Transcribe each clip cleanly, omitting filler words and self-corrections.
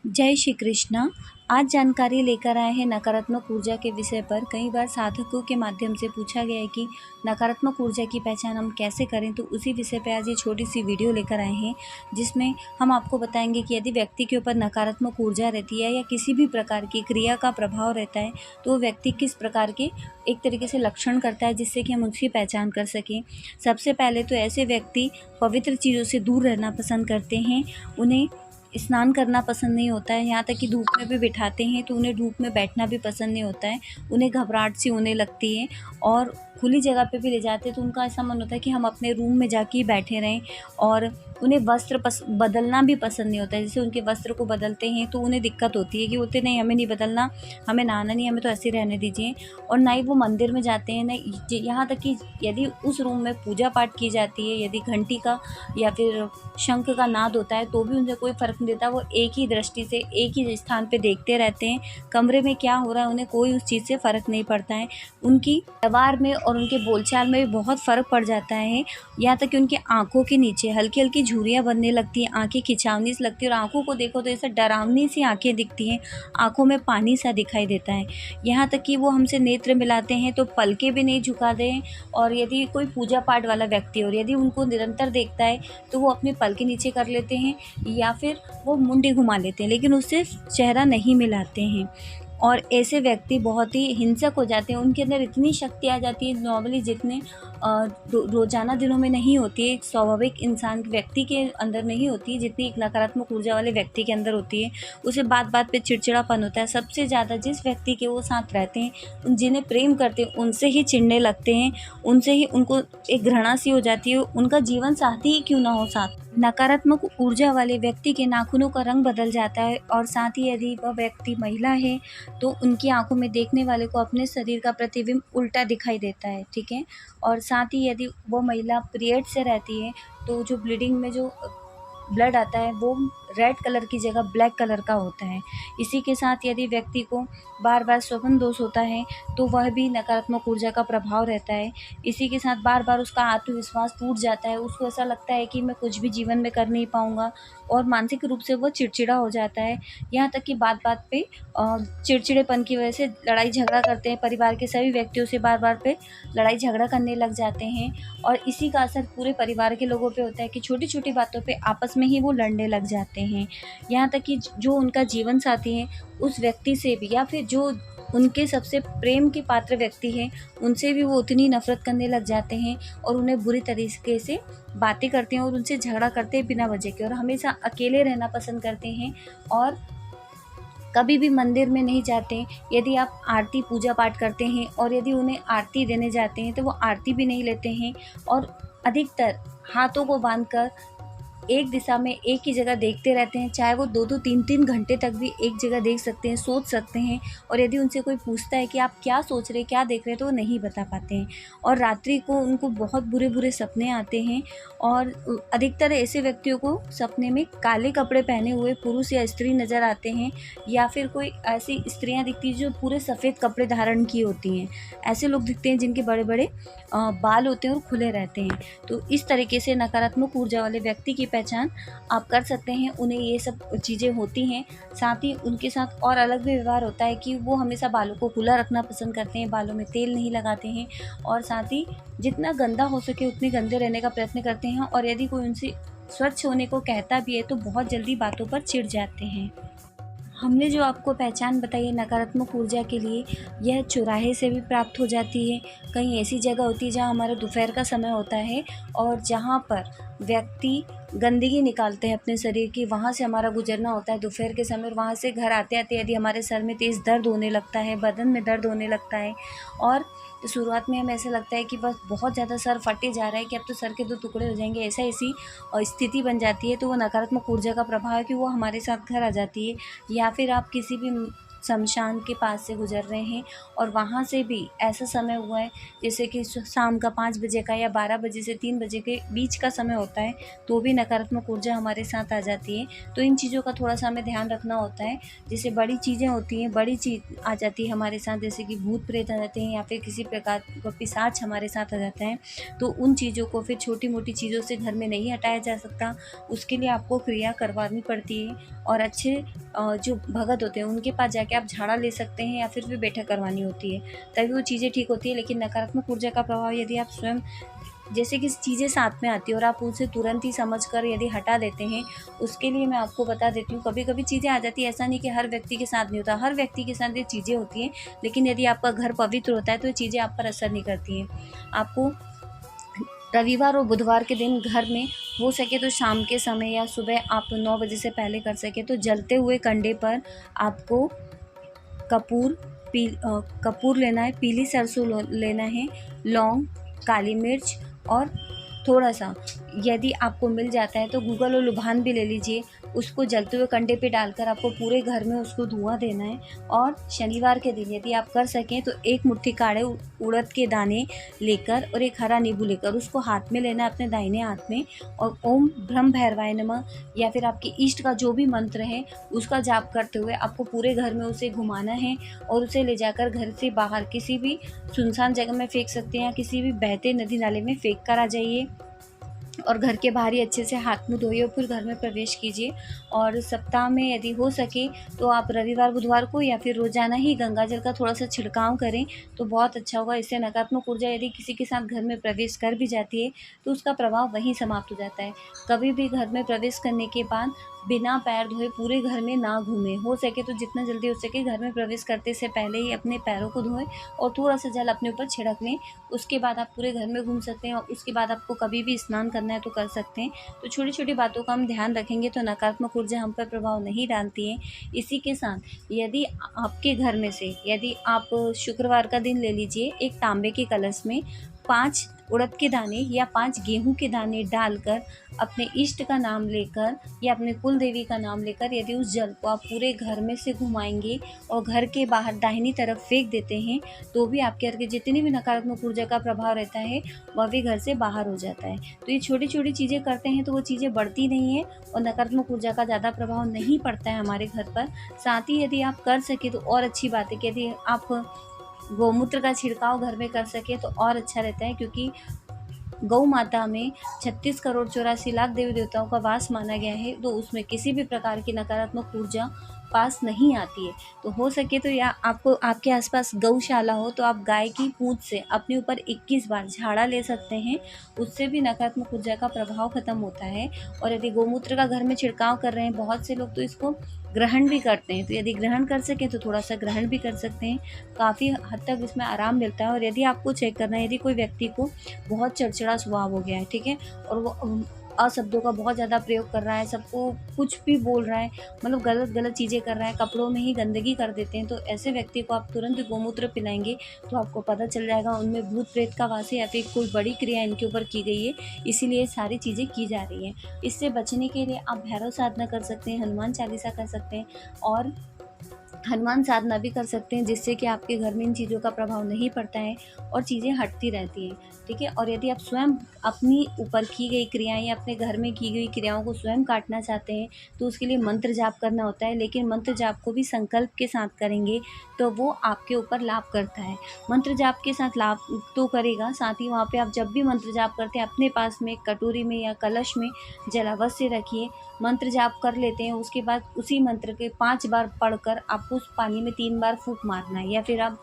जय श्री कृष्णा। आज जानकारी लेकर आए हैं नकारात्मक ऊर्जा के विषय पर। कई बार साधकों के माध्यम से पूछा गया है कि नकारात्मक ऊर्जा की पहचान हम कैसे करें, तो उसी विषय पर आज ये छोटी सी वीडियो लेकर आए हैं, जिसमें हम आपको बताएंगे कि यदि व्यक्ति के ऊपर नकारात्मक ऊर्जा रहती है या किसी भी प्रकार की क्रिया का प्रभाव रहता है, तो वो व्यक्ति किस प्रकार के एक तरीके से लक्षण करता है, जिससे कि हम उसकी पहचान कर सकें। सबसे पहले तो ऐसे व्यक्ति पवित्र चीज़ों से दूर रहना पसंद करते हैं। उन्हें स्नान करना पसंद नहीं होता है, यहाँ तक कि धूप में भी बिठाते हैं तो उन्हें धूप में बैठना भी पसंद नहीं होता है। उन्हें घबराहट सी होने लगती है और खुली जगह पे भी ले जाते हैं तो उनका ऐसा मन होता है कि हम अपने रूम में जाके ही बैठे रहें। और उन्हें वस्त्र बदलना भी पसंद नहीं होता है। जैसे उनके वस्त्र को बदलते हैं तो उन्हें दिक्कत होती है कि बोलते नहीं, हमें नहीं बदलना, हमें नहाना नहीं, हमें तो ऐसे रहने दीजिए। और ना ही वो मंदिर में जाते हैं, ना यहाँ तक कि यदि उस रूम में पूजा पाठ की जाती है, यदि घंटी का या फिर शंख का नाद होता है तो भी उनसे कोई फ़र्क नहीं देता। वो एक ही दृष्टि से एक ही स्थान पे देखते रहते हैं, कमरे में क्या हो रहा है उन्हें कोई उस चीज़ से फ़र्क नहीं पड़ता है। उनकी व्यवहार में और उनके बोलचाल में भी बहुत फ़र्क पड़ जाता है। यहाँ तक कि उनकी आँखों के नीचे हल्की हल्की झुर्रियाँ बनने लगती हैं, आँखें खिंचावनी सी लगती है और आँखों को देखो तो ऐसा डरावनी सी आँखें दिखती हैं, आँखों में पानी सा दिखाई देता है। यहाँ तक कि वो हमसे नेत्र मिलाते हैं तो पलकें भी नहीं झुका दें। और यदि कोई पूजा पाठ वाला व्यक्ति और यदि उनको निरंतर देखता है तो वो अपने पलकें नीचे कर लेते हैं या फिर वो मुंडी घुमा लेते हैं, लेकिन उससे चेहरा नहीं मिलाते हैं। और ऐसे व्यक्ति बहुत ही हिंसक हो जाते हैं। उनके अंदर इतनी शक्ति आ जाती है नॉर्मली जितने रोज़ाना दिनों में नहीं होती है, एक स्वाभाविक इंसान व्यक्ति के अंदर नहीं होती है, जितनी एक नकारात्मक ऊर्जा वाले व्यक्ति के अंदर होती है। उसे बात बात पे चिड़चिड़ापन होता है। सबसे ज़्यादा जिस व्यक्ति के वो साथ रहते हैं, जिन्हें प्रेम करते हैं, उनसे ही चिढ़ने लगते हैं, उनसे ही उनको एक घृणा सी हो जाती है, उनका जीवन साथी ही क्यों ना हो साथ। नकारात्मक ऊर्जा वाले व्यक्ति के नाखूनों का रंग बदल जाता है और साथ ही यदि वह व्यक्ति महिला है तो उनकी आंखों में देखने वाले को अपने शरीर का प्रतिबिंब उल्टा दिखाई देता है, ठीक है। और साथ ही यदि वो महिला पीरियड से रहती है तो जो ब्लीडिंग में जो ब्लड आता है वो रेड कलर की जगह ब्लैक कलर का होता है। इसी के साथ यदि व्यक्ति को बार बार स्वप्न दोष होता है तो वह भी नकारात्मक ऊर्जा का प्रभाव रहता है। इसी के साथ बार बार उसका आत्मविश्वास टूट जाता है, उसको ऐसा लगता है कि मैं कुछ भी जीवन में कर नहीं पाऊँगा और मानसिक रूप से वो चिड़चिड़ा हो जाता है। यहाँ तक कि बात बात पे चिड़चिड़ेपन की वजह से लड़ाई झगड़ा करते हैं, परिवार के सभी व्यक्तियों से बार बार पे लड़ाई झगड़ा करने लग जाते हैं। और इसी का असर पूरे परिवार के लोगों पे होता है कि छोटी छोटी बातों पे आपस में ही वो लड़ने लग जाते हैं। यहाँ तक कि जो उनका जीवन साथी है उस व्यक्ति से भी या फिर जो उनके सबसे प्रेम के पात्र व्यक्ति हैं उनसे भी वो उतनी नफ़रत करने लग जाते हैं और उन्हें बुरी तरीके से बातें करते हैं और उनसे झगड़ा करते हैं बिना वजह के, और हमेशा अकेले रहना पसंद करते हैं और कभी भी मंदिर में नहीं जाते। यदि आप आरती पूजा पाठ करते हैं और यदि उन्हें आरती देने जाते हैं तो वो आरती भी नहीं लेते हैं और अधिकतर हाथों को बांधकर एक दिशा में एक ही जगह देखते रहते हैं। चाहे वो 2-2 3-3 घंटे तक भी एक जगह देख सकते हैं, सोच सकते हैं। और यदि उनसे कोई पूछता है कि आप क्या सोच रहे हैं, क्या देख रहे हैं, तो वो नहीं बता पाते हैं। और रात्रि को उनको बहुत बुरे बुरे सपने आते हैं और अधिकतर ऐसे व्यक्तियों को सपने में काले कपड़े पहने हुए पुरुष या स्त्री नज़र आते हैं या फिर कोई ऐसी स्त्रियाँ दिखती हैं जो पूरे सफ़ेद कपड़े धारण की होती हैं। ऐसे लोग दिखते हैं जिनके बड़े बड़े बाल होते हैं और खुले रहते हैं। तो इस तरीके से नकारात्मक ऊर्जा वाले व्यक्ति की पहचान आप कर सकते हैं। उन्हें ये सब चीज़ें होती हैं। साथ ही उनके साथ और अलग भी व्यवहार होता है कि वो हमेशा बालों को खुला रखना पसंद करते हैं, बालों में तेल नहीं लगाते हैं और साथ ही जितना गंदा हो सके उतने गंदे रहने का प्रयत्न करते हैं। और यदि कोई उनसे स्वच्छ होने को कहता भी है तो बहुत जल्दी बातों पर चिढ़ जाते हैं। हमने जो आपको पहचान बताई है नकारात्मक ऊर्जा के लिए, यह चौराहे से भी प्राप्त हो जाती है। कहीं ऐसी जगह होती है जहाँ हमारा दोपहर का समय होता है और जहाँ पर व्यक्ति गंदगी निकालते हैं अपने शरीर की, वहाँ से हमारा गुजरना होता है दोपहर के समय। और वहाँ से घर आते आते यदि हमारे सर में तेज़ दर्द होने लगता है, बदन में दर्द होने लगता है और तो शुरुआत में हमें ऐसा लगता है कि बस बहुत ज़्यादा सर फटे जा रहा है कि अब तो सर के 2 टुकड़े हो जाएंगे, ऐसी स्थिति बन जाती है, तो वो नकारात्मक ऊर्जा का प्रभाव है कि वो हमारे साथ घर आ जाती है। या फिर आप किसी भी शमशान के पास से गुजर रहे हैं और वहाँ से भी ऐसा समय हुआ है जैसे कि शाम का 5 बजे का या 12 बजे से 3 बजे के बीच का समय होता है, तो भी नकारात्मक ऊर्जा हमारे साथ आ जाती है। तो इन चीज़ों का थोड़ा सा हमें ध्यान रखना होता है। जैसे बड़ी चीज़ें होती हैं, बड़ी चीज़ आ जाती है हमारे साथ, जैसे कि भूत प्रेत आ जाते हैं या फिर किसी प्रकार का पिशाच हमारे साथ आ जाता है, तो उन चीज़ों को फिर छोटी मोटी चीज़ों से घर में नहीं हटाया जा सकता। उसके लिए आपको क्रिया करवानी पड़ती है और अच्छे जो भगत होते हैं उनके पास जाके आप झाड़ा ले सकते हैं या फिर बैठक करवानी होती है, तभी वो चीज़ें ठीक होती है। लेकिन नकारात्मक ऊर्जा का प्रभाव यदि आप स्वयं जैसे कि चीज़ें साथ में आती है और आप उसे तुरंत ही समझकर यदि हटा देते हैं, उसके लिए मैं आपको बता देती हूँ, कभी कभी चीज़ें आ जाती है। ऐसा नहीं कि हर व्यक्ति के साथ नहीं होता, हर व्यक्ति के साथ ये चीज़ें होती हैं, लेकिन यदि आपका घर पवित्र होता है तो ये चीज़ें आप पर असर नहीं करती हैं। आपको रविवार और बुधवार के दिन घर में हो सके तो शाम के समय या सुबह आप 9 बजे से पहले कर सके तो जलते हुए कंडे पर आपको कपूर कपूर लेना है, पीली सरसों लेना है, लौंग, काली मिर्च और थोड़ा-सा यदि आपको मिल जाता है तो गूगल और लुभान भी ले लीजिए। उसको जलते हुए कंडे पे डालकर आपको पूरे घर में उसको धुआँ देना है। और शनिवार के दिन यदि आप कर सकें तो 1 मुट्ठी काढ़े उड़द के दाने लेकर और 1 हरा नींबू लेकर उसको हाथ में लेना है, अपने दाहिने हाथ में, और ओम ब्रह्म भैरवाय नमः या फिर आपके इष्ट का जो भी मंत्र है उसका जाप करते हुए आपको पूरे घर में उसे घुमाना है और उसे ले जाकर घर से बाहर किसी भी सुनसान जगह में फेंक सकते हैं या किसी भी बहते नदी नाले में फेंक कर आ जाइए और घर के बाहर ही अच्छे से हाथ मुँह धोइए और फिर घर में प्रवेश कीजिए। और सप्ताह में यदि हो सके तो आप रविवार बुधवार को या फिर रोज़ाना ही गंगा जल का थोड़ा सा छिड़काव करें तो बहुत अच्छा होगा। इससे नकारात्मक ऊर्जा यदि किसी के साथ घर में प्रवेश कर भी जाती है तो उसका प्रभाव वहीं समाप्त हो जाता है। कभी भी घर में प्रवेश करने के बाद बिना पैर धोए पूरे घर में ना घूमें। हो सके तो जितना जल्दी हो सके घर में प्रवेश करते से पहले ही अपने पैरों को धोएं और थोड़ा सा जल अपने ऊपर छिड़क लें। उसके बाद आप पूरे घर में घूम सकते हैं और उसके बाद आपको कभी भी स्नान करना है तो कर सकते हैं। तो छोटी छोटी बातों का हम ध्यान रखेंगे तो नकारात्मक ऊर्जा हम पर प्रभाव नहीं डालती है। इसी के साथ यदि आपके घर में से यदि आप शुक्रवार का दिन ले लीजिए, एक तांबे के कलश में 5 उड़द के दाने या 5 गेहूं के दाने डालकर अपने इष्ट का नाम लेकर या अपने कुल देवी का नाम लेकर यदि उस जल को आप पूरे घर में से घुमाएंगे और घर के बाहर दाहिनी तरफ फेंक देते हैं तो भी आपके घर के जितनी भी नकारात्मक ऊर्जा का प्रभाव रहता है वह भी घर से बाहर हो जाता है। तो ये छोटी छोटी चीज़ें करते हैं तो वो चीज़ें बढ़ती नहीं है और नकारात्मक ऊर्जा का ज़्यादा प्रभाव नहीं पड़ता है हमारे घर पर। साथ ही यदि आप कर सके तो और अच्छी बात है कि यदि आप गौमूत्र का छिड़काव घर में कर सके तो और अच्छा रहता है, क्योंकि गौ माता में 36 करोड़ 84 लाख देवी देवताओं का वास माना गया है। तो उसमें किसी भी प्रकार की नकारात्मक ऊर्जा पास नहीं आती है। तो हो सके तो या आपको आपके आसपास गौशाला हो तो आप गाय की पूंछ से अपने ऊपर 21 बार झाड़ा ले सकते हैं, उससे भी नकारात्मक ऊर्जा का प्रभाव खत्म होता है। और यदि गौमूत्र का घर में छिड़काव कर रहे हैं बहुत से लोग तो इसको ग्रहण भी करते हैं, तो यदि ग्रहण कर सकें तो थोड़ा सा ग्रहण भी कर सकते हैं, काफ़ी हद तक इसमें आराम मिलता है। और यदि आपको चेक करना है यदि कोई व्यक्ति को बहुत चिड़चिड़ा स्वभाव हो गया है, ठीक है, और वो अशब्दों का बहुत ज़्यादा प्रयोग कर रहा है, सबको कुछ भी बोल रहा है, मतलब गलत गलत चीज़ें कर रहा है, कपड़ों में ही गंदगी कर देते हैं, तो ऐसे व्यक्ति को आप तुरंत गौमूत्र पिलाएंगे तो आपको पता चल जाएगा उनमें भूत प्रेत का वास है या फिर कोई बड़ी क्रिया इनके ऊपर की गई है, इसीलिए सारी चीज़ें की जा रही हैं। इससे बचने के लिए आप भैरव साधना कर सकते हैं, हनुमान चालीसा कर सकते हैं और हनुमान साधना भी कर सकते हैं, जिससे कि आपके घर में इन चीज़ों का प्रभाव नहीं पड़ता है और चीज़ें हटती रहती हैं, ठीक है। और यदि आप स्वयं अपनी ऊपर की गई क्रियाएं या अपने घर में की गई क्रियाओं को स्वयं काटना चाहते हैं तो उसके लिए मंत्र जाप करना होता है, लेकिन मंत्र जाप को भी संकल्प के साथ करेंगे तो वो आपके ऊपर लाभ करता है। मंत्र जाप के साथ लाभ तो करेगा, साथ ही वहाँ पे आप जब भी मंत्र जाप करते हैं अपने पास में कटोरी में या कलश में जल अवश्य रखिए। मंत्र जाप कर लेते हैं, उसके बाद उसी मंत्र के 5 बार पढ़कर आपको उस पानी में 3 बार फूंक मारना है, या फिर आप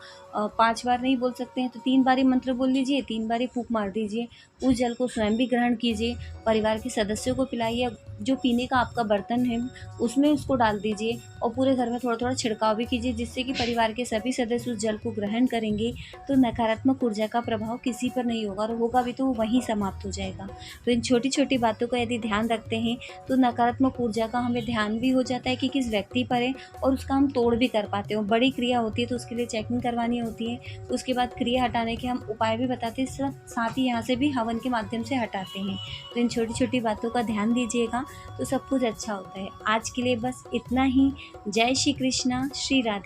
5 बार नहीं बोल सकते हैं तो 3 बार ही मंत्र बोल लीजिए, 3 बार ही फूंक मार दीजिए। उस जल को स्वयं भी ग्रहण कीजिए, परिवार के सदस्यों को पिलाइए, जो पीने का आपका बर्तन है उसमें उसको डाल दीजिए और पूरे घर में थोड़ा थोड़ा छिड़काव भी कीजिए, जिससे कि परिवार के सभी सदस्य उस जल को ग्रहण करेंगे तो नकारात्मक ऊर्जा का प्रभाव किसी पर नहीं होगा, और होगा भी तो वो वहीं समाप्त हो जाएगा। तो इन छोटी छोटी बातों का यदि ध्यान रखते हैं तो नकारात्मक ऊर्जा का हमें ध्यान भी हो जाता है कि किस व्यक्ति पर है और उसका हम तोड़ भी कर पाते हैं। बड़ी क्रिया होती है तो उसके लिए चेकिंग करवानी होती है, उसके बाद क्रिया हटाने के हम उपाय भी बताते हैं, साथ ही यहाँ से भी हवन के माध्यम से हटाते हैं। तो इन छोटी छोटी बातों का ध्यान दीजिएगा तो सब कुछ अच्छा होता है। आज के लिए बस इतना ही। जय श्री कृष्णा, श्री राधे।